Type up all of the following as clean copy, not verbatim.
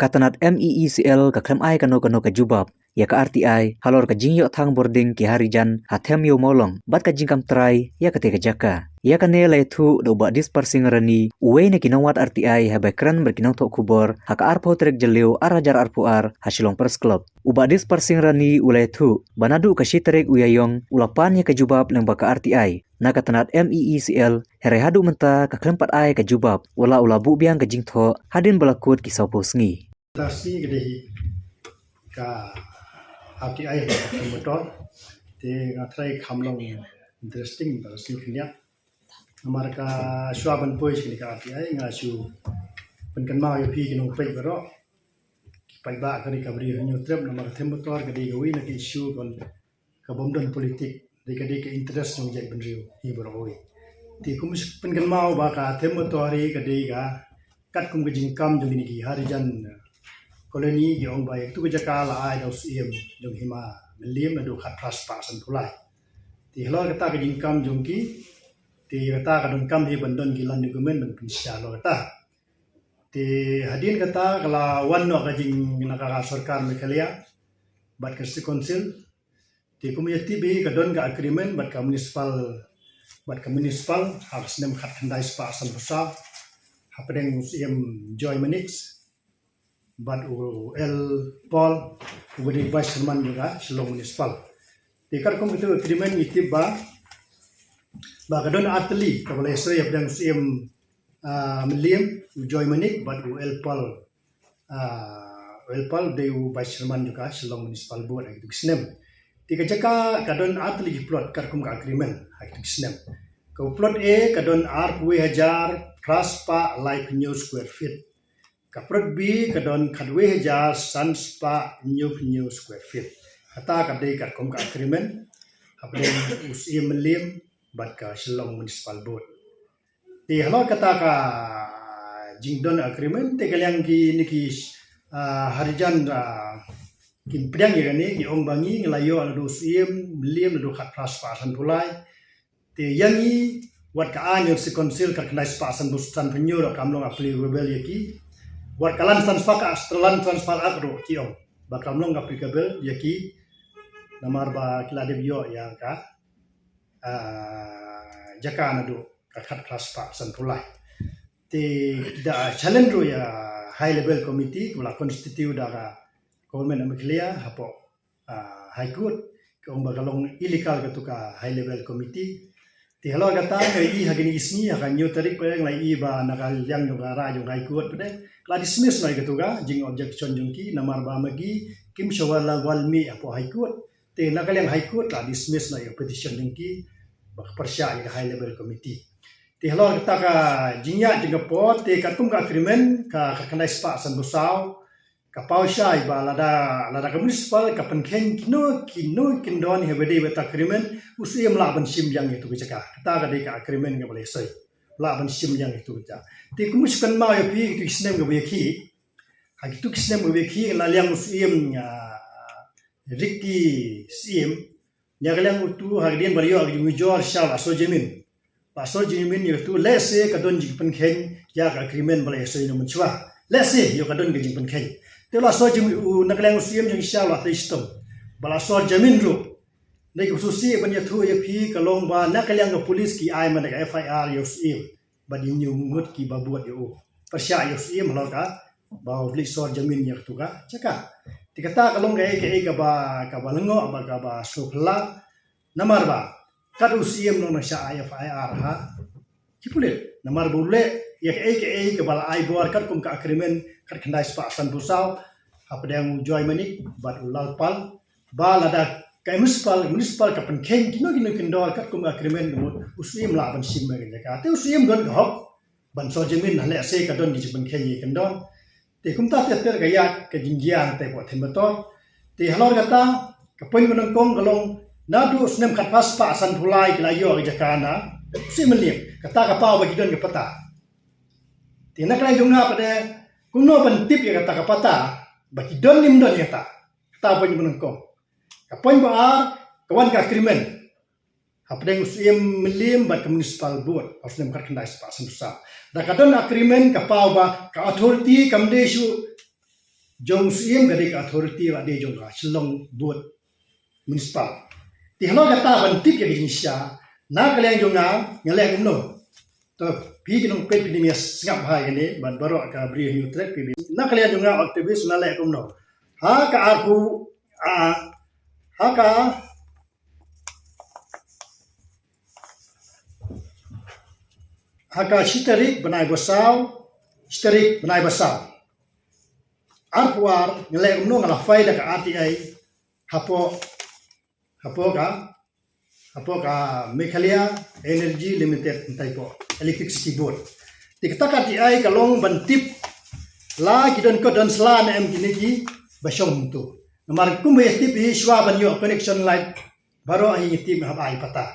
Katanat MEECL ka klem ai kano ka jubab ya ka RTI halor ka jingyo thang boarding ki harijan hathem yo molong bat ka jingkam try ya ka te ka jaka ya ka ne lai thu do ba dispersing rani uwe ne kinawat RTI ha bakran berkinang tok kubor ha ka arpo trek jeleu arajar arpo ar hasilong pers club uba dispersing rani ulai thu banadu ka shitrek uyayong ulapan ya ka jubab nang ba ka RTI na katanat MEECL here hadu menta ka klempat ai ka jubab ula bu biang ka jingtho hadin balakut ki saupos ngi Tasi gede ka RTI motor te ngatrai kamlong interesting tasi kenya amar ka swaban pois kini ka RTI ngasu penkan mau yo pi kino pe bero pai ba kani kabri nyu trem namar them motor gede gawi na isu kon ka bomdon politik de gede ke interest jong jai benriu hi bero oi ti kumus penkan mau ba ka them motor gede ga kat kum gejing kam jong ni ki harijan koloni yang baik tu kerja kala ai dos iem jong hima melim adu khat pras pa san pulai ti hlo kata ke jingkam jongki ti kata ka don kam hi bandon gilan dokumen ban pinsya lo kata ti hadin kata kala wanno ka jing nakara sarkar mekhalia bat ka konsil ti kumyati bi ka don ka agreement bat ka municipal harus nem khat khandai pa san pusa hapdeng iem joy manix bat el Paul ubedi vice chairman juga Shillong municipal. Tikar kom itu agreement itib ba kadon atli kabala Israel yang sim melim joy manik bat el Paul de vice chairman juga Shillong municipal board itu snem. Tika jaka kadon atli plot kar kom agreement itu snem. Kau plot A kadon R 2000 raspa like new square feet. Kaprot B kadon kadwe hajar sanspa new square feet. Kata kadai kat kom ka agreement hapden usia melim bat ka Shillong municipal board. Ti halo kata ka jingdon agreement te kalyang ki niki harijan kin pedang ya ni ong bangi ngelayo adu usia melim adu khat pras pasan pulai. Ti yangi wat ka anyo si konsil ka knais pasan bustan penyur kamlong apli rebel yaki buat kalan transfer setelan transfer agro kiong bakal long applicable yaki namar ba kilade bio yang ka jaka nadu kakat transfer santulai ti da challenge ya high level committee kula constitute da government ameklia hapo high court kong bagalong illegal ketuka high level committee ti halo kata ngai hagini isni akan new tarik pe ngai ba nakal yang juga ra juga ikut pe la dismiss ngai ketuga jing objection jungki namar ba magi kim shawala walmi apo high court ti nakal yang high court la dismiss ngai petition jungki bak persya high level committee ti halo kata ka jingya juga pot ti katum ka agreement ka kanai spa san busau ka pausai ba lada ka municipal ka penken kino kindon hebede beta agreement usia melaban sim yang itu kerja kata ka deka agreement ka boleh sai melaban sim yang itu kerja ti kumuskan mau ya pi itu isnem ka beki ha itu isnem ka beki la liang usim Ricky sim nya liang utu hagdian bariyo agi mujor shal aso jemin itu lese ka don jing penken ya ka agreement boleh sai no menchwa lese yo ka don ka jing penken telah so jemi naklang usiam yang insyaallah teistem bala so jamin ru nei khususi banya thu ya phi kalong ba naklang ka polis ki ai man ka FIR yo usiam badi nyu ngut ki babuat yo persya yo usiam loka ba bli so jamin yak tu ka caka tikata kalong ka ba lengo ba ka ba sukla namar ba kad usiam no na sya FIR ha kipulet namar bule ya ka bala ai bor kad kum ka agreement kad kandai spasan busau hapdang joy manik bat ulal pal balada ka municipal ka penken kino kendor kad kum agreement gumut usim la ban sim ga ka te usim don ka hop ban so jemin hale se ka don di penken ye kendon te kum ta te ga ya ka jinggiang te po themator te halor kata ka pen gunung kong galong nadu snem khat pas pa san pulai la yo ga jakana usim lim kata ka pau bagi don ka pata tina kala junga pada kuno bentip ya kata kapata bagi don lim don ya kata pun menengkong kapan ba kawan ka agreement hapdeng usim melim bat municipal board ausnem kar kendai spasan besar da kadon agreement ka pau ba ka authority kamde su jong siem gade ka authority wa de jong ka Shillong buat municipal ti halo kata ban tip ya jing sha na kaleng jong ngalek umno to pi kinong pe pi mi sngap hai gane ban baro ka bri new track pi na kaleng jong activist na lek umno ha ka arpu ha ka historik benai basau arpuar ngelek umno ngala faida ka RTI hapo ka Meghalaya Energy Limited entai po electricity board tikta RTI kalong bantip la kidon ko don sla na em kiniki basyong tu namar kumbe tip hi shwa banyo connection light baro ai tip habai pata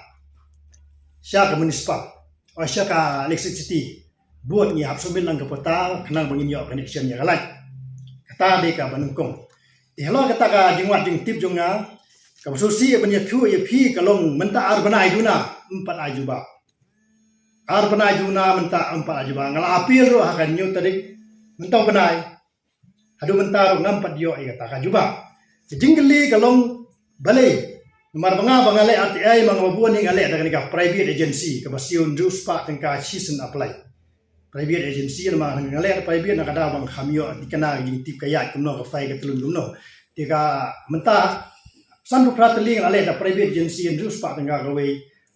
sya ka municipal o sya ka electricity board ni hapsumil lang ka pota kanang bangin yo connection ya galai kata de ka banungkong hello kata ka jingwat jing tip jonga ka susi banya thu ye phi kalong menta arbanai duna 4 ajuba arbanai duna menta 4 ajuba ngala apil ro hakan nyu tarik mentau benai hadu menta ro ngam 4 yo ai kata ka juba jinggeli kalong balai nomor bangale RTI mangabuan ning ale daga ka private agency ka basiun jus pa tengka season apply private agency ma ngale private nakada bang khamyo dikana jing tip kaya kumno ka fai ka tulung dumno tika menta sandu prateling ale da private agency jus pa tengka gawe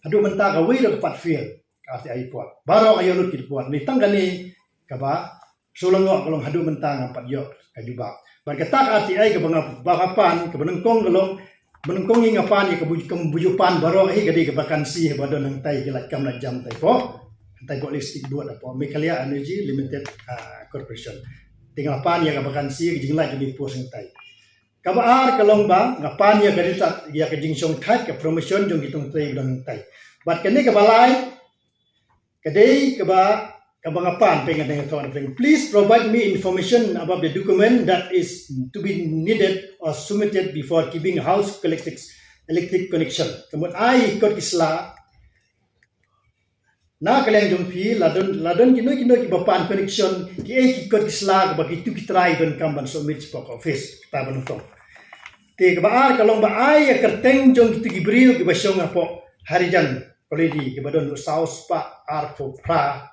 hadu menta gawe ro pat field ka RTI puat baro ayo lut kit puat ni tanggani ka ba sulongo kalong hadu menta ngam 4 yo ka juba berketak RTI ke bakapan ke benengkong kalong menengkong ing apan ke bujupan baro hi gede ke vakansi badon nang tai gelat kam na jam tai po listrik buat apa Meghalaya Energy Limited Corporation tinggal apan ya ke vakansi ke jingla jadi pos nang tai kabar kalong ba ngapan ya gede tat ya ke jingsong thai ke promotion jong gitung tai nang tai bat kene ke balai gede ke ba kabangapan pengen dengan kawan please provide me information about the document that is to be needed or submitted before giving house electric connection. Kemudian ai ikut kisla na kaleng jong pi ladon kino ki bapan connection ki ai ikut kisla bagi tu kitrai don kamban submit spok office kita benutong. Te kebaar kalong ba ai kerteng jong ki gibril ki basyong apo harijan koledi ki badon saus pa arpo pra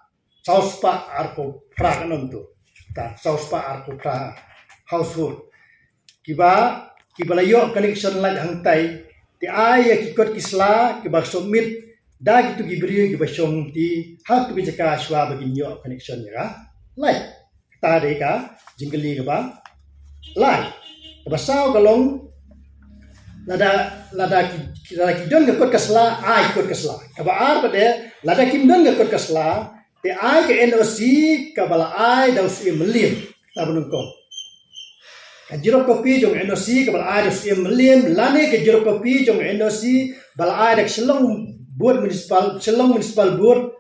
Sauspa arko pra kanon tu, ta sauspa arko pra household. Kibalayo connection lag hangtai, ti ay kikot kisla kiba submit da gitu gibri kiba syong ti hak tu bijaka shwa baginyo connection ya. Lai ta de ka jinggeli kiba lai kiba saw kalong lada kidon ngakot kasla ay kot kasla kiba ar pade lada kimdon ngakot kasla te ai ke NOC kabala ai daus melim ta benungkong kajiro kopi jong NOC kabala ai daus melim lane kajiro kopi jong NOC bala ai dak selong board municipal board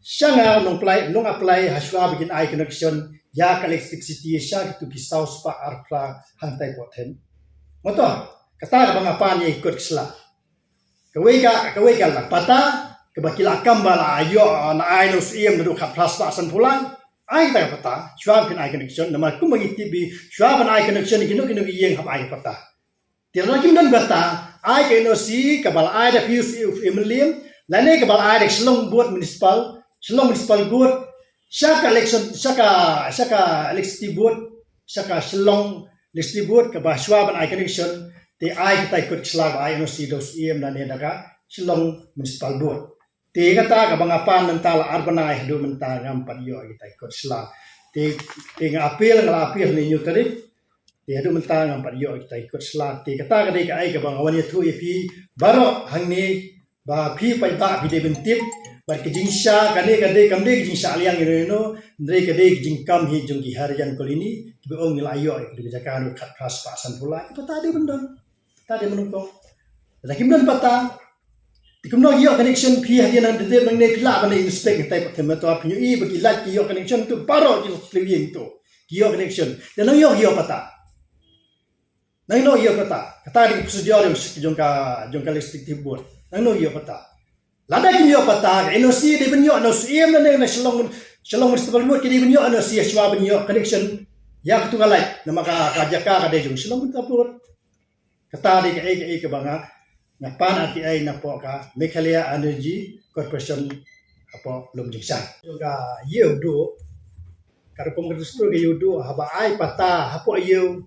sanga nong apply haswa bikin ai connection ya electricity sya gitu ki saus pa arpla hantai poten moto kata bang apa ni ikut kisla kawai ka la pata kebakila kambala ayo na ai nos iem du khat plasma san pulan ai ta pata shwa pin ai connection nama ku magi tv shwa ban ai connection kino yeng hab ai pata tira kim dan bata ai ke no si kabal ai da pius emilium lane kabal ai da selong buat municipal board shaka election shaka electricity board shaka selong electricity board kabal shwa ban ai connection te ai kita ikut slag ai no si dos iem dan daga selong municipal board tiga ta kabangapan mentala arbanai do mentang ngampat yo kita ikut sela tiga apil ni nyutari tiga do mentang ngampat yo kita ikut sela tiga ta kadai ka ai kabangawan itu ipi baro hangni ba pi pai ba bide bentip bar kejingsha kadai kamde kejingsha aliang no ndre kadai kejingkam hi jonggi harian kolini beong nilayo di jakan khat khas pasan pula kita tadi bendon tadi menungkong lakim dan pata Tikumno yo connection pi hadian dan de nang ne pila ban inspect type kemeto apinyo I bagi lat yo connection tu baro ki living tu yo connection dan yo pata nang no yo pata kata di procedure jongka listrik board nang no yo pata lada ki yo pata NOC de ben yo no sim na selong municipal board ki de ben yo no si shwa ben yo connection ya tu galai nama ka jaka ka dejung silam tapur kata di ke banga ngapan ati ai napo ka Meghalaya Energy Corporation apa lum jingsan juga yeudo karpom kedustru ke yudo haba ai pata hapo yeu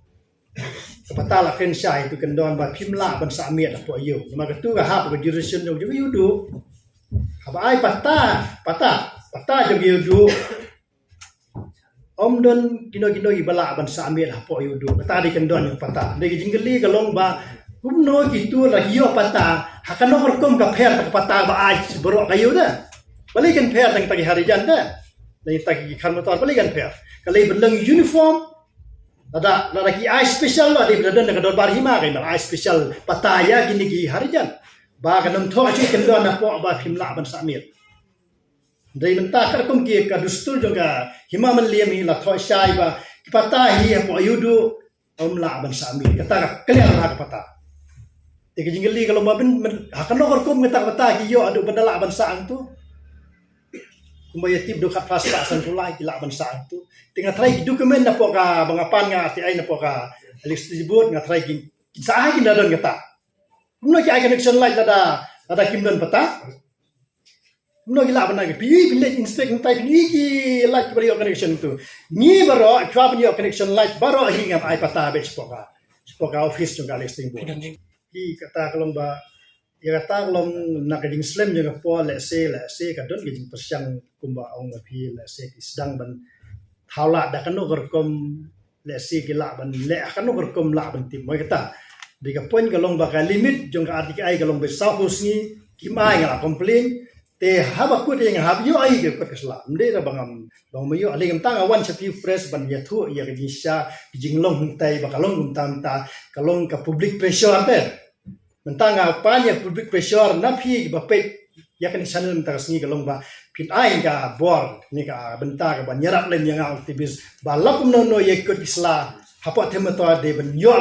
pata la ken sai tu kendon ba phimla ban samiat hapo yeu nama ketu ka hab ke jurisdiction juga yudo haba ai pata juga yudo om don kino ibala ban samiat hapo yudo kata di kendon pata de jinggeli kalong ba kumno gitu lagi yo pata hakan nomor kom ka pher tak pata ba ai bro kayo da balikan pher tang tagi hari jan da dai tagi kan motor balikan pher kalai belang uniform ada ki ai special ada bedan da kador bar hima kai ai special pata ya gini gi hari jan ba kanam tho chi kendon na po ba phimla ban samir dai menta kar kom ki ka dustul juga hima man liam hi la tho shai ba pata hi po yudu om la ban samir kata kalian ha pata tiga jinggeli kalau mabin akan nomor kum ngetak peta kiyo adu badala bansaan tu kumbaya tip do kat pas pasan pulai kila bansaan tu tinggal try dokumen na po ka bangapan nga ati ay na po ka electricity board nga try kin sa akin na don ngata kumno ki ay connection light ada kimdon peta kumno gila ban na pi inspect ntai pi ki light bari connection tu ni baro kwa bani connection light baro hingam ay peta bech po ka office jung ka electricity board kata kalau ya kata kalau nak gading slam juga po lese kadon gading persiang kumba ong api lese sedang ban thaula da kanu gerkom lese gila ban le kanu gerkom la ban tim mo kata diga point kalau baka limit jong ka adik ai kalau besau husni kimai ngala komplain te haba ku de yang habyo ai ke ko kesla mde da bangam bang mayo ale gam tang awan sapi fresh ban ya thu ya gading sha jinglong huntai bakalong gumtam ta kalong ka public pressure ante mentang apa ya public pressure napi bapet ya kan channel mentang sengi kalong ba pin ai ka bor ni ka benta ka banyarap len yang aktivis balap no ye ikut isla hapo temato de ben yo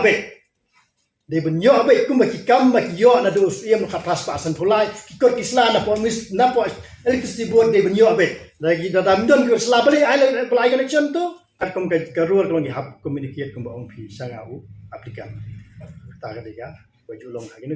abe kum ki kam ba yo na do yem ka pas pasan pulai ikut isla na po mis na po electricity board de ben yo abe lagi dadam don ke isla bali ai apply connection tu akom ka rural kalong hab communicate kum ba ong pi sangau aplikan ta ka diga Baju long lagi ni